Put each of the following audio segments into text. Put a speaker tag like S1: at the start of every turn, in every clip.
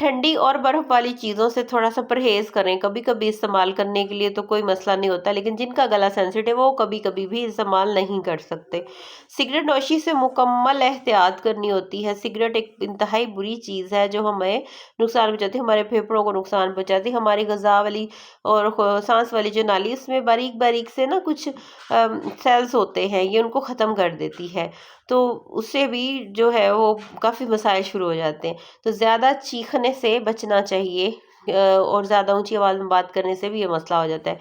S1: ٹھنڈی اور برف والی چیزوں سے تھوڑا سا پرہیز کریں، کبھی کبھی استعمال کرنے کے لیے تو کوئی مسئلہ نہیں ہوتا، لیکن جن کا گلا سینسیٹیو وہ کبھی کبھی بھی استعمال نہیں کر سکتے۔ سگریٹ نوشی سے مکمل احتیاط کرنی ہوتی ہے۔ سگریٹ ایک انتہائی بری چیز ہے جو ہمیں نقصان پہنچاتی ہے، ہمارے پھیپھڑوں کو نقصان پہنچاتی ہے، ہماری غذا والی اور سانس والی جو نالی اس میں باریک باریک سے نا کچھ سیلز ہوتے ہیں، یہ ان کو ختم کر دیتی ہے، تو اس سے بھی جو ہے وہ کافی مسائل شروع ہو جاتے ہیں۔ تو زیادہ چیخنے سے بچنا چاہیے، اور زیادہ اونچی آواز میں بات کرنے سے بھی یہ مسئلہ ہو جاتا ہے۔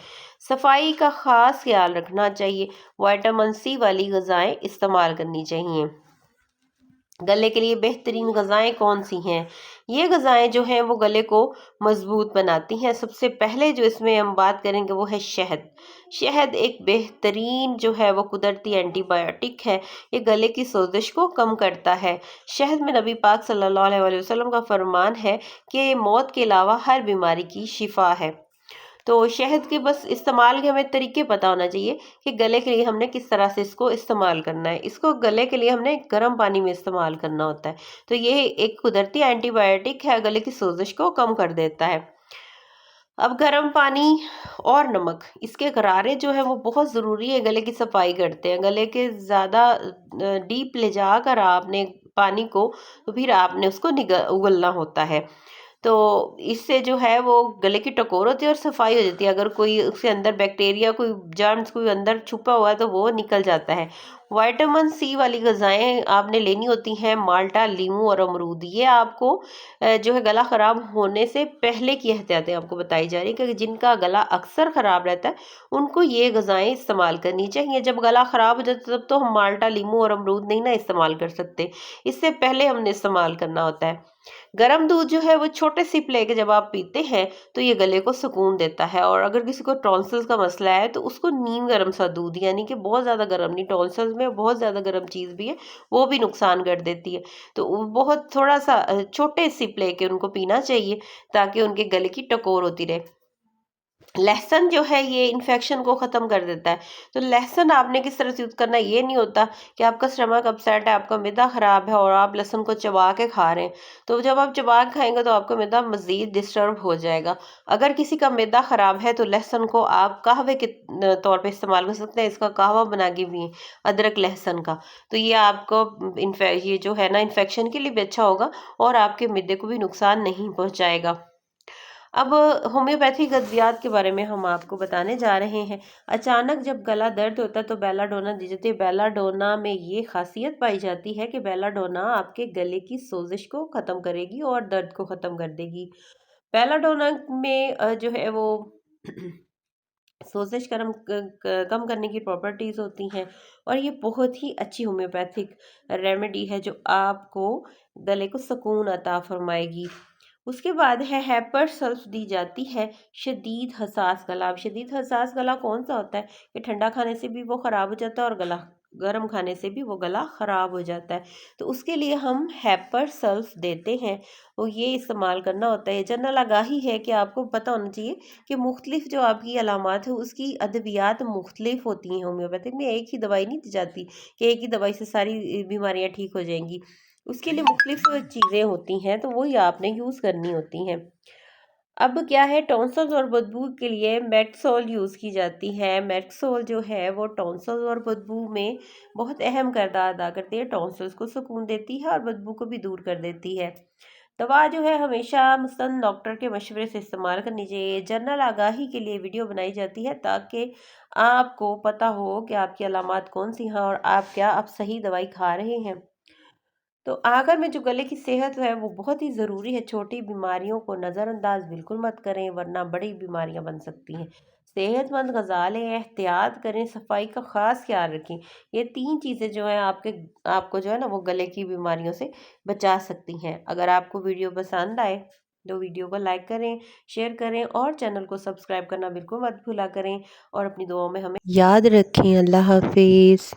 S1: صفائی کا خاص خیال رکھنا چاہیے، وائٹامن سی والی غذائیں استعمال کرنی چاہیے۔ گلے کے لیے بہترین غذائیں کون سی ہیں؟ یہ غذائیں جو ہیں وہ گلے کو مضبوط بناتی ہیں۔ سب سے پہلے جو اس میں ہم بات کریں گے وہ ہے شہد۔ شہد ایک بہترین جو ہے وہ قدرتی اینٹی بائیوٹک ہے، یہ گلے کی سوزش کو کم کرتا ہے۔ شہد میں نبی پاک صلی اللہ علیہ وآلہ وسلم کا فرمان ہے کہ موت کے علاوہ ہر بیماری کی شفا ہے۔ تو شہد کے بس استعمال کے ہمیں طریقے پتہ ہونا چاہیے کہ گلے کے لیے ہم نے کس طرح سے اس کو استعمال کرنا ہے۔ اس کو گلے کے لیے ہم نے گرم پانی میں استعمال کرنا ہوتا ہے، تو یہ ایک قدرتی اینٹی بائیوٹک ہے، گلے کی سوزش کو کم کر دیتا ہے۔ اب گرم پانی اور نمک، اس کے غرارے جو ہیں وہ بہت ضروری ہے، گلے کی صفائی کرتے ہیں۔ گلے کے زیادہ ڈیپ لے جا کر آپ نے پانی کو، تو پھر آپ نے اس کو اگلنا ہوتا ہے، تو اس سے جو ہے وہ گلے کی ٹکور ہوتی ہے اور صفائی ہو جاتی ہے۔ اگر کوئی اس کے اندر بیکٹیریا، کوئی جرمز کوئی اندر چھپا ہوا ہے تو وہ نکل جاتا ہے۔ وائٹامن سی والی غذائیں آپ نے لینی ہوتی ہیں، مالٹا، لیمو اور امرود، یہ آپ کو جو ہے گلا خراب ہونے سے پہلے کی احتیاطیں آپ کو بتائی جا رہی ہیں کہ جن کا گلا اکثر خراب رہتا ہے ان کو یہ غذائیں استعمال کرنی چاہیے۔ جب گلا خراب ہو جاتا ہے تب تو ہم مالٹا، لیمو اور امرود نہیں نا استعمال کر سکتے، اس سے پہلے ہم نے استعمال کرنا ہوتا ہے۔ گرم دودھ جو ہے وہ چھوٹے سپ لے کے جب آپ پیتے ہیں تو یہ گلے کو سکون دیتا ہے، اور اگر کسی کو ٹونسلز کا مسئلہ ہے تو اس کو نیم گرم سا دودھ، یعنی کہ بہت زیادہ گرم نہیں، ٹونسلز میں بہت زیادہ گرم چیز بھی ہے وہ بھی نقصان کر دیتی ہے، تو بہت تھوڑا سا چھوٹے سپ لے کے ان کو پینا چاہیے تاکہ ان کے گلے کی ٹکور ہوتی رہے۔ لہسن جو ہے یہ انفیکشن کو ختم کر دیتا ہے، تو لہسن آپ نے کس طرح سے یوز کرنا ہے، یہ نہیں ہوتا کہ آپ کا اسٹمک اپسیٹ ہے، آپ کا معدہ خراب ہے اور آپ لہسن کو چبا کے کھا رہے ہیں، تو جب آپ چبا کے کھائیں گے تو آپ کا معدہ مزید ڈسٹرب ہو جائے گا۔ اگر کسی کا معدہ خراب ہے تو لہسن کو آپ قہوے کے طور پہ استعمال کر سکتے ہیں، اس کا قہوہ بنا کے بھی ادرک لہسن کا، تو یہ آپ کو یہ جو ہے نا انفیکشن کے لیے بھی اچھا ہوگا اور آپ کے معدے کو بھی نقصان نہیں پہنچائے گا۔ اب ہومیوپیتھک ادویات کے بارے میں ہم آپ کو بتانے جا رہے ہیں۔ اچانک جب گلا درد ہوتا ہے تو بیلا ڈونا دی جاتی ہے۔ بیلا ڈونا میں یہ خاصیت پائی جاتی ہے کہ بیلا ڈونا آپ کے گلے کی سوزش کو ختم کرے گی اور درد کو ختم کر دے گی۔ بیلا ڈونا میں جو ہے وہ سوزش کم کرنے کی پراپرٹیز ہوتی ہیں، اور یہ بہت ہی اچھی ہومیوپیتھک ریمیڈی ہے جو آپ کو گلے کو سکون عطا فرمائے گی۔ اس کے بعد ہے ہیپر سلف دی جاتی ہے، شدید حساس گلا۔ اب شدید حساس گلا کون سا ہوتا ہے کہ ٹھنڈا کھانے سے بھی وہ خراب ہو جاتا ہے اور گلا گرم کھانے سے بھی وہ گلا خراب ہو جاتا ہے، تو اس کے لیے ہم ہیپر سلف دیتے ہیں، وہ یہ استعمال کرنا ہوتا ہے۔ جنرل آگاہی ہے کہ آپ کو پتہ ہونا چاہیے کہ مختلف جو آپ کی علامات ہیں اس کی ادویات مختلف ہوتی ہیں۔ ہومیوپیتھک میں ایک ہی دوائی نہیں دی جاتی کہ ایک ہی دوائی سے ساری بیماریاں ٹھیک ہو جائیں گی، اس کے لیے مختلف چیزیں ہوتی ہیں تو وہی آپ نے یوز کرنی ہوتی ہیں۔ اب کیا ہے، ٹونسلز اور بدبو کے لیے میٹسول یوز کی جاتی ہے۔ میٹسول جو ہے وہ ٹونسلز اور بدبو میں بہت اہم کردار ادا کرتی ہے، ٹونسلز کو سکون دیتی ہے اور بدبو کو بھی دور کر دیتی ہے۔ دوا جو ہے ہمیشہ مستند ڈاکٹر کے مشورے سے استعمال کرنی چاہیے۔ جنرل آگاہی کے لیے ویڈیو بنائی جاتی ہے تاکہ آپ کو پتہ ہو کہ آپ کی علامات کون سی ہیں اور آپ صحیح دوائی کھا رہے ہیں۔ تو آخر میں جو گلے کی صحت ہے وہ بہت ہی ضروری ہے، چھوٹی بیماریوں کو نظر انداز بالکل مت کریں ورنہ بڑی بیماریاں بن سکتی ہیں۔ صحت مند غذا لیں، احتیاط کریں، صفائی کا خاص خیال رکھیں، یہ 3 چیزیں جو ہیں آپ کو جو ہے نا وہ گلے کی بیماریوں سے بچا سکتی ہیں۔ اگر آپ کو ویڈیو پسند آئے تو ویڈیو کو لائک کریں، شیئر کریں اور چینل کو سبسکرائب کرنا بالکل مت بھولا کریں، اور اپنی دعاؤں میں ہمیں یاد رکھیں۔ اللہ حافظ۔